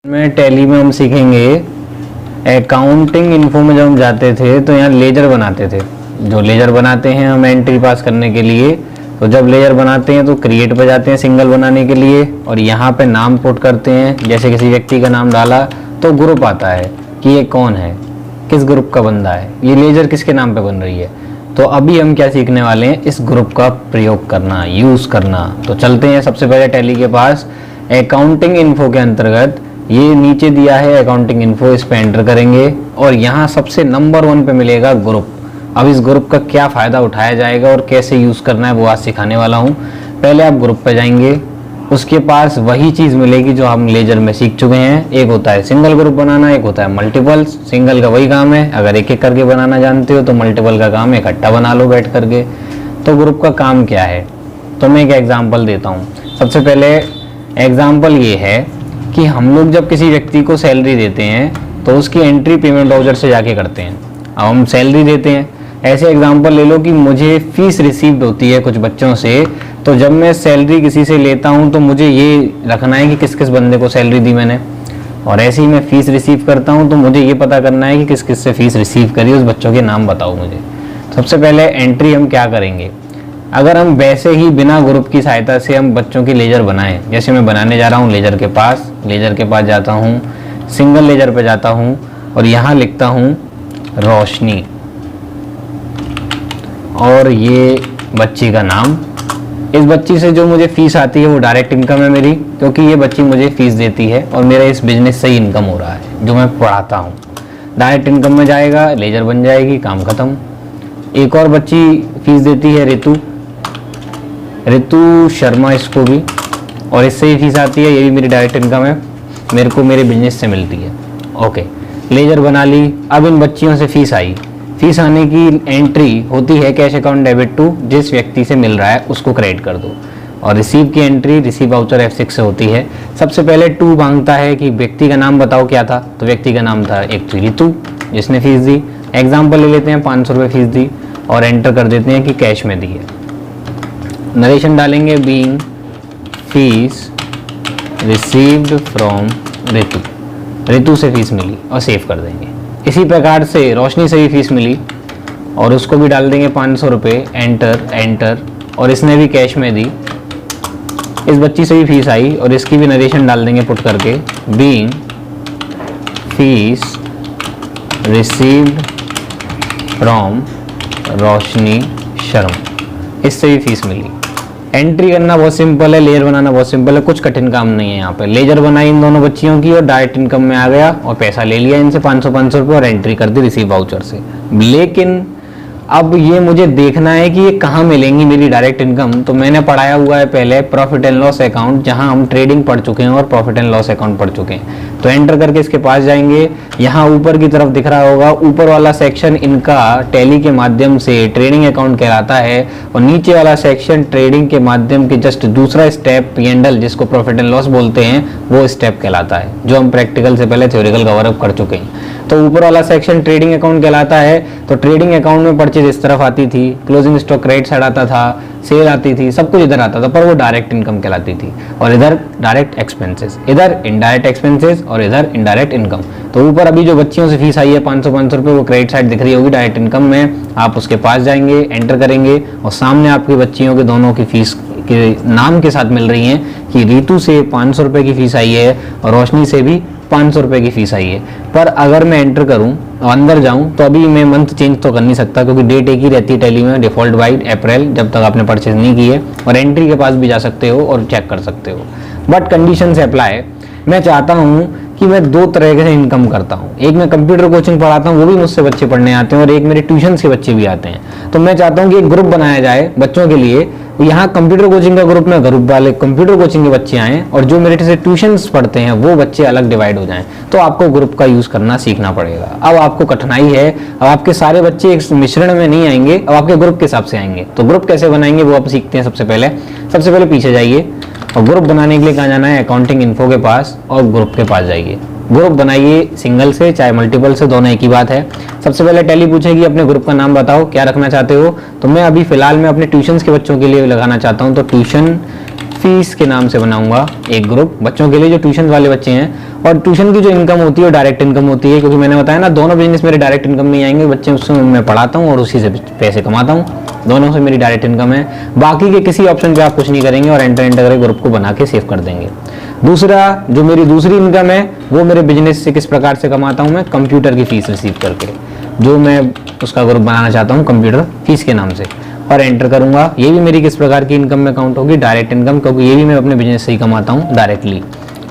में टैली में हम सीखेंगे अकाउंटिंग इन्फो में जब हम जाते थे तो यहाँ लेजर बनाते थे। जो लेजर बनाते हैं हम एंट्री पास करने के लिए, तो जब लेजर बनाते हैं तो क्रिएट पे जाते हैं सिंगल बनाने के लिए और यहाँ पे नाम पुट करते हैं। जैसे किसी व्यक्ति का नाम डाला तो ग्रुप आता है कि ये कौन है, किस ग्रुप का बंदा है, ये लेजर किसके नाम पे बन रही है। तो अभी हम क्या सीखने वाले हैं, इस ग्रुप का प्रयोग करना, यूज़ करना। तो चलते हैं सबसे पहले टैली के पास। अकाउंटिंग इन्फो के अंतर्गत ये नीचे दिया है अकाउंटिंग इन्फो, इस पे एंटर करेंगे और यहाँ सबसे नंबर 1 पे मिलेगा ग्रुप। अब इस ग्रुप का क्या फ़ायदा उठाया जाएगा और कैसे यूज़ करना है वो आज सिखाने वाला हूँ। पहले आप ग्रुप पे जाएंगे, उसके पास वही चीज़ मिलेगी जो हम लेजर में सीख चुके हैं। एक होता है सिंगल ग्रुप बनाना, एक होता है मल्टीपल्स। सिंगल का वही काम है, अगर एक एक करके बनाना जानते हो तो मल्टीपल का काम इकट्ठा बना लो बैठ करके। तो ग्रुप का काम क्या है, तो मैं एक एग्जाम्पल देता हूँ। सबसे पहले एग्जाम्पल ये है कि हम लोग जब किसी व्यक्ति को सैलरी देते हैं तो उसकी एंट्री पेमेंट वाउचर से जाके करते हैं। अब हम सैलरी देते हैं, ऐसे एग्जांपल ले लो कि मुझे फीस रिसीव्ड होती है कुछ बच्चों से, तो जब मैं सैलरी किसी से लेता हूं तो मुझे ये रखना है कि किस किस बंदे को सैलरी दी मैंने, और ऐसे ही मैं फीस रिसीव करता हूं तो मुझे ये पता करना है कि किस किस से फीस रिसीव करी, उस बच्चों के नाम बताओ मुझे। सबसे पहले एंट्री हम क्या करेंगे, अगर हम वैसे ही बिना ग्रुप की सहायता से हम बच्चों की लेजर बनाएं, जैसे मैं बनाने जा रहा हूं लेजर के पास जाता हूं, सिंगल लेजर पे जाता हूं और यहाँ लिखता हूं रोशनी और ये बच्ची का नाम। इस बच्ची से जो मुझे फीस आती है वो डायरेक्ट इनकम है मेरी, क्योंकि ये बच्ची मुझे फीस देती है और मेरा इस बिजनेस से ही इनकम हो रहा है जो मैं पढ़ाता हूँ। डायरेक्ट इनकम में जाएगा, लेजर बन जाएगी, काम खत्म। एक और बच्ची फीस देती है ऋतु शर्मा, इसको भी, और इससे ही फीस आती है, ये भी मेरी डायरेक्ट इनकम है, मेरे को मेरे बिजनेस से मिलती है। ओके, लेजर बना ली। अब इन बच्चियों से फीस आई, फीस आने की एंट्री होती है कैश अकाउंट डेबिट टू, जिस व्यक्ति से मिल रहा है उसको क्रेडिट कर दो, और रिसीव की एंट्री रिसीव वाउचर F6 से होती है। सबसे पहले टू मांगता है कि व्यक्ति का नाम बताओ क्या था, तो व्यक्ति का नाम था एक ऋतु जिसने फीस दी। एग्जाम्पल ले लेते हैं, 500 रुपये फीस दी और एंटर कर देते हैं कि कैश में दी है। नरेशन डालेंगे, बीइंग फीस रिसीव्ड फ्रॉम ऋतु से फीस मिली, और सेव कर देंगे। इसी प्रकार से रोशनी से भी फीस मिली और उसको भी डाल देंगे 500 रुपये, एंटर, और इसने भी कैश में दी। इस बच्ची से भी फीस आई और इसकी भी नरेशन डाल देंगे पुट करके, बीइंग फीस रिसीव्ड फ्रॉम रोशनी शर्मा, इससे भी फीस मिली। एंट्री करना बहुत सिंपल है, लेजर बनाना बहुत सिंपल है, कुछ कठिन काम नहीं है। यहाँ पे लेजर बनाई इन दोनों बच्चियों की और डायरेक्ट इनकम में आ गया और पैसा ले लिया इनसे 500 रुपये और एंट्री कर दी रिसीव वाउचर से। लेकिन अब ये मुझे देखना है कि ये कहाँ मिलेंगी मेरी डायरेक्ट इनकम। तो मैंने पढ़ाया हुआ है पहले प्रॉफिट एंड लॉस अकाउंट, जहाँ हम ट्रेडिंग पढ़ चुके हैं और प्रॉफिट एंड लॉस अकाउंट पढ़ चुके हैं। तो एंटर करके इसके पास जाएंगे, यहाँ ऊपर की तरफ दिख रहा होगा, ऊपर वाला सेक्शन इनका टैली के माध्यम से ट्रेडिंग अकाउंट कहलाता है, और नीचे वाला सेक्शन ट्रेडिंग के माध्यम के जस्ट दूसरा स्टेप P&L, जिसको प्रॉफिट एंड लॉस बोलते हैं, वो स्टेप कहलाता है, जो हम प्रैक्टिकल से पहले थ्योरिकल कवर अप कर चुके हैं। तो ऊपर वाला सेक्शन ट्रेडिंग अकाउंट कहलाता है। तो ट्रेडिंग अकाउंट में परचेज इस तरफ आती थी, क्लोजिंग स्टॉक क्रेडिट साइड आता था, सेल आती थी, सब कुछ इधर आता था, पर वो डायरेक्ट इनकम कहलाती थी। और इधर डायरेक्ट एक्सपेंसेस, इधर इनडायरेक्ट एक्सपेंसेस और इधर इनडायरेक्ट इनकम। तो ऊपर अभी जो बच्चियों से फीस आई है 500 रुपये, वो क्रेडिट साइड दिख रही होगी डायरेक्ट इनकम में। आप उसके पास जाएंगे, एंटर करेंगे और सामने आपकी बच्चियों के दोनों की फीस के नाम के साथ मिल रही हैं कि ऋतु से 500 रुपये की फीस आई है और रोशनी से भी 500 रुपये की फीस आई है। पर अगर मैं एंटर करूं और अंदर जाऊं तो अभी मैं मंथ चेंज तो कर नहीं सकता, क्योंकि डेट एक ही रहती है टैली में, डिफॉल्ट वाइड अप्रैल, जब तक आपने परचेज नहीं की है। और एंट्री के पास भी जा सकते हो और चेक कर सकते हो, बट कंडीशन से अप्लाई। मैं चाहता हूँ कि मैं 2 तरह से इनकम करता हूँ। एक मैं कंप्यूटर कोचिंग पढ़ाता हूँ, वो भी मुझसे बच्चे पढ़ने आते हैं, और एक मेरे ट्यूशन के बच्चे भी आते हैं। तो मैं चाहता हूँ कि एक ग्रुप बनाया जाए बच्चों के लिए, यहाँ कंप्यूटर कोचिंग का ग्रुप में ग्रुप वाले कंप्यूटर कोचिंग के बच्चे आएँ और जो मेरे से ट्यूशन्स पढ़ते हैं वो बच्चे अलग डिवाइड हो जाएं। तो आपको ग्रुप का यूज़ करना सीखना पड़ेगा। अब आपको कठिनाई है, अब आपके सारे बच्चे एक मिश्रण में नहीं आएंगे, अब आपके ग्रुप के हिसाब से आएंगे। तो ग्रुप कैसे बनाएंगे वो आप सीखते हैं। सबसे पहले पीछे जाइए और ग्रुप बनाने के लिए कहाँ जाना है, अकाउंटिंग इन्फो के पास, और ग्रुप के पास जाइए। ग्रुप बनाइए सिंगल से चाहे मल्टीपल से, दोनों एक ही बात है। सबसे पहले टैली पूछेगी अपने ग्रुप का नाम बताओ, क्या रखना चाहते हो। तो मैं अभी फिलहाल मैं अपने ट्यूशन्स के बच्चों के लिए लगाना चाहता हूँ, तो ट्यूशन फीस के नाम से बनाऊंगा एक ग्रुप बच्चों के लिए जो ट्यूशन वाले बच्चे हैं। और ट्यूशन की जो इनकम होती है वो डायरेक्ट इनकम होती है, क्योंकि मैंने बताया ना दोनों बिजनेस मेरे डायरेक्ट इनकम में ही आएंगे, बच्चे उससे मैं पढ़ाता हूँ और उसी से पैसे कमाता हूँ, दोनों से मेरी डायरेक्ट इनकम है। बाकी के किसी ऑप्शन पे आप कुछ नहीं करेंगे और एंटर करके ग्रुप को बना के सेव कर देंगे। दूसरा जो मेरी दूसरी इनकम है वो मेरे बिजनेस से किस प्रकार से कमाता हूँ मैं, कंप्यूटर की फीस रिसीव करके, जो मैं उसका ग्रुप बनाना चाहता हूँ कंप्यूटर फीस के नाम से, और एंटर करूंगा। ये भी मेरी किस प्रकार की इनकम में काउंट होगी, डायरेक्ट इनकम, क्योंकि ये भी मैं अपने बिजनेस से ही कमाता हूँ डायरेक्टली।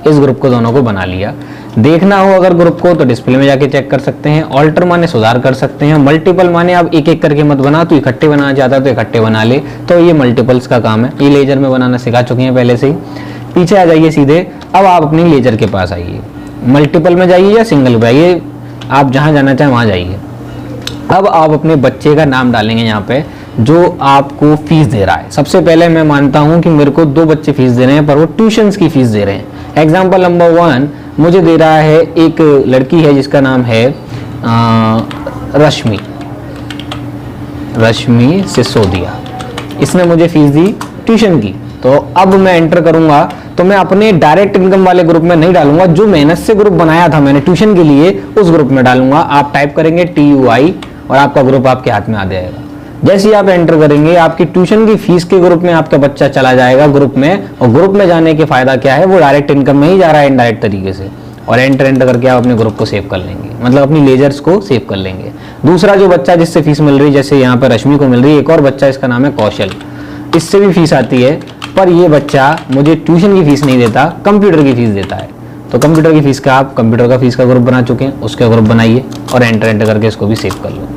इस ग्रुप को दोनों को बना लिया। देखना हो अगर ग्रुप को तो डिस्प्ले में जाके चेक कर सकते हैं। ऑल्टर माने सुधार कर सकते हैं, मल्टीपल माने आप एक एक करके मत बना, तो इकट्ठे बनाना चाहता है तो इकट्ठे बना ले, तो ये मल्टीपल्स का काम है। ये लेजर में बनाना सिखा चुके हैं पहले से ही। पीछे आ जाइए सीधे, अब आप अपनी लेजर के पास आइए, मल्टीपल में जाइए या सिंगल में आइए, आप जहाँ जाना चाहें वहाँ जाइए। अब आप अपने बच्चे का नाम डालेंगे यहाँ पे जो आपको फीस दे रहा है। सबसे पहले मैं मानता हूँ कि मेरे को 2 बच्चे फीस दे रहे हैं पर वो ट्यूशन्स की फीस दे रहे हैं। एग्जाम्पल नंबर 1 मुझे दे रहा है एक लड़की है जिसका नाम है रश्मि सिसोदिया, इसने मुझे फीस दी ट्यूशन की। तो अब मैं एंटर करूंगा तो मैं अपने डायरेक्ट इनकम वाले ग्रुप में नहीं डालूंगा, जो मेहनत से ग्रुप बनाया था मैंने ट्यूशन के लिए उस ग्रुप में डालूंगा। आप टाइप करेंगे TUI और आपका ग्रुप आपके हाथ में आ जाएगा। जैसे ही आप एंटर करेंगे आपकी ट्यूशन की फीस के ग्रुप में आपका बच्चा चला जाएगा ग्रुप में, और ग्रुप में जाने के फायदा क्या है, वो डायरेक्ट इनकम में ही जा रहा है इनडायरेक्ट तरीके से, और एंटर करके आप अपने ग्रुप को सेव कर लेंगे, मतलब अपनी लेजर्स को सेव कर लेंगे। दूसरा जो बच्चा जिससे फीस मिल रही है, जैसे यहाँ पर रश्मि को मिल रही है, एक और बच्चा इसका नाम है कौशल, इससे भी फीस आती है, पर ये बच्चा मुझे ट्यूशन की फीस नहीं देता, कंप्यूटर की फीस देता है। तो कंप्यूटर की फीस का आप कंप्यूटर का फीस का ग्रुप बना चुके हैं, उसका ग्रुप बनाइए और एंटर करके इसको भी सेव कर लो।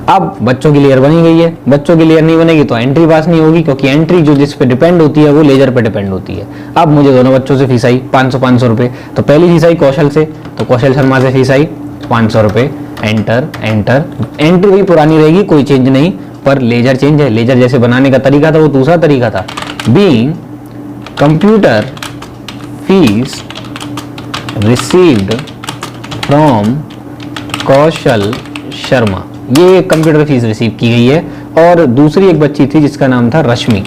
अब बच्चों की लेयर बनी गई है। बच्चों की लेयर नहीं बनेगी तो एंट्री पास नहीं होगी, क्योंकि एंट्री जो जिस पे डिपेंड होती है वो लेजर पे डिपेंड होती है। अब मुझे दोनों बच्चों से फीस आई 500 रुपए। तो पहली फीस आई कौशल से, तो कौशल शर्मा से फीस आई 500 रुपए। एंटर एंट्री भी पुरानी रहेगी, कोई चेंज नहीं, पर लेजर चेंज है। लेजर जैसे बनाने का तरीका था वो दूसरा तरीका था। Being computer fees received from Kaushal Sharma, ये कंप्यूटर फीस रिसीव की गई है। और दूसरी एक बच्ची थी जिसका नाम था रश्मि,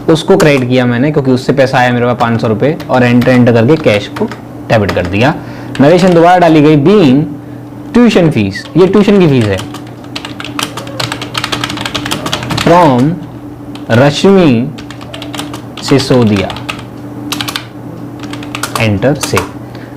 उसको क्रेडिट किया मैंने क्योंकि उससे पैसा आया मेरे पास 500 रुपए, और एंटर करके कैश को डेबिट कर दिया। नरेशन दोबारा डाली गई। बीइंग ट्यूशन फीस, ये ट्यूशन की फीस है, फ्रॉम रश्मि सिसोदिया, एंटर से।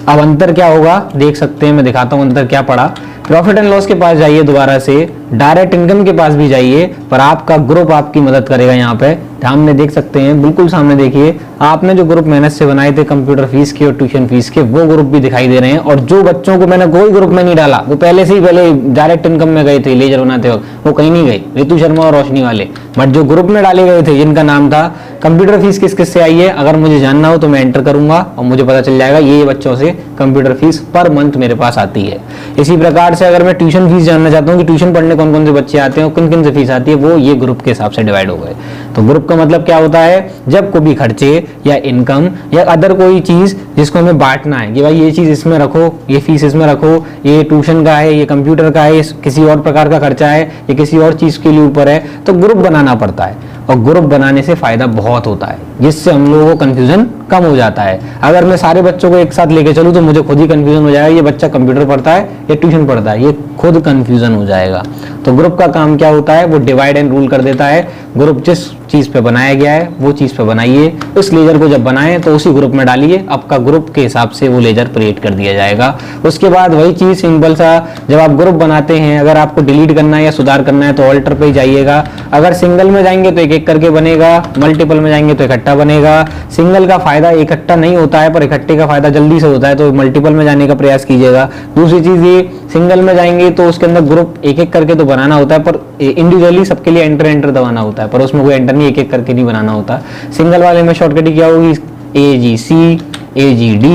अब अंतर क्या होगा देख सकते हैं, मैं दिखाता हूं अंतर क्या पड़ा। प्रॉफिट एंड लॉस के पास जाइए दोबारा से, डायरेक्ट इनकम के पास भी जाइए, पर आपका ग्रुप आपकी मदद करेगा। यहाँ पे सामने देख सकते हैं, बिल्कुल सामने देखिए, आपने जो ग्रुप मेहनत से बनाए थे कंप्यूटर फीस के और ट्यूशन फीस के, वो ग्रुप भी दिखाई दे रहे हैं। और जो बच्चों को मैंने कोई ग्रुप में नहीं डाला, वो पहले से ही पहले डायरेक्ट इनकम में गए थे लेजर बनाते वक्त, वो कहीं नहीं गए, रितु शर्मा और रोशनी वाले। बट जो ग्रुप में डाले गए थे जिनका नाम था कंप्यूटर फीस किस किस से आई है, अगर मुझे जानना हो तो मैं एंटर करूंगा और मुझे पता चल जाएगा ये बच्चों से कंप्यूटर फीस पर मंथ मेरे पास आती है। इसी प्रकार से अगर मैं ट्यूशन फीस जानना चाहता हूँ कि ट्यूशन पढ़ने कौन कौन से बच्चे आते हैं और किन किन से फीस आती है, वो ये ग्रुप के हिसाब से डिवाइड हो गए। तो ग्रुप का मतलब क्या होता है, जब कोई भी खर्चे या इनकम या अदर कोई चीज जिसको हमें बांटना है कि भाई ये चीज इसमें रखो, ये फीस इसमें रखो, ये ट्यूशन का है, ये कंप्यूटर का है, किसी और प्रकार का खर्चा है, ये किसी और चीज के लिए ऊपर है, तो ग्रुप बनाना पड़ता है। और ग्रुप बनाने से फायदा बहुत होता है, जिससे हम लोगों को कंफ्यूजन कम हो जाता है। अगर मैं सारे बच्चों को एक साथ लेके चलूं तो मुझे खुद ही कंफ्यूजन हो जाएगा, ये बच्चा कंप्यूटर पढ़ता है या ट्यूशन पढ़ता है, ये खुद कंफ्यूजन हो जाएगा। तो ग्रुप का काम क्या होता है, वो डिवाइड एंड रूल कर देता है। ग्रुप जिस चीज पे बनाया गया है वो चीज पे बनाइए, उस लेजर को जब बनाएं तो उसी ग्रुप में डालिए, आपका ग्रुप के हिसाब से वो लेजर क्रिएट कर दिया जाएगा। उसके बाद वही चीज सिंपल सा, जब आप ग्रुप बनाते हैं, अगर आपको डिलीट करना है या सुधार करना है तो ऑल्टर पे ही जाइएगा। अगर सिंगल में जाएंगे तो एक एक करके बनेगा, मल्टीपल में जाएंगे तो इकट्ठा बनेगा। सिंगल का फायदा इकट्ठा नहीं होता है, पर इकट्ठे का फायदा जल्दी से होता है, तो मल्टीपल में जाने का प्रयास कीजिएगा। दूसरी चीज ये, सिंगल में जाएंगे तो उसके अंदर ग्रुप एक एक करके तो बनाना होता है, पर इंडिविजुअली सबके लिए एंटर दबाना होता है, पर उसमें कोई एंटर नहीं एक एक करके नहीं बनाना होता। सिंगल वाले में शॉर्टकट क्या होगी, AGC, AGD,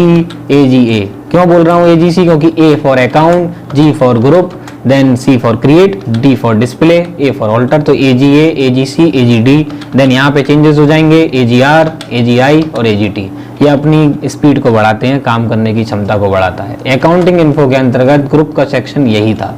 AGA। क्यों बोल रहा हूँ AGC, क्योंकि A for account, G for group, then C for create, D for display, A for alter. तो AGA, AGC, AGD, देन यहाँ पे चेंजेस हो जाएंगे AGR, AGI और AGT। ये अपनी स्पीड को बढ़ाते हैं, काम करने की क्षमता को बढ़ाता है। अकाउंटिंग इन्फो के अंतर्गत ग्रुप का सेक्शन यही था।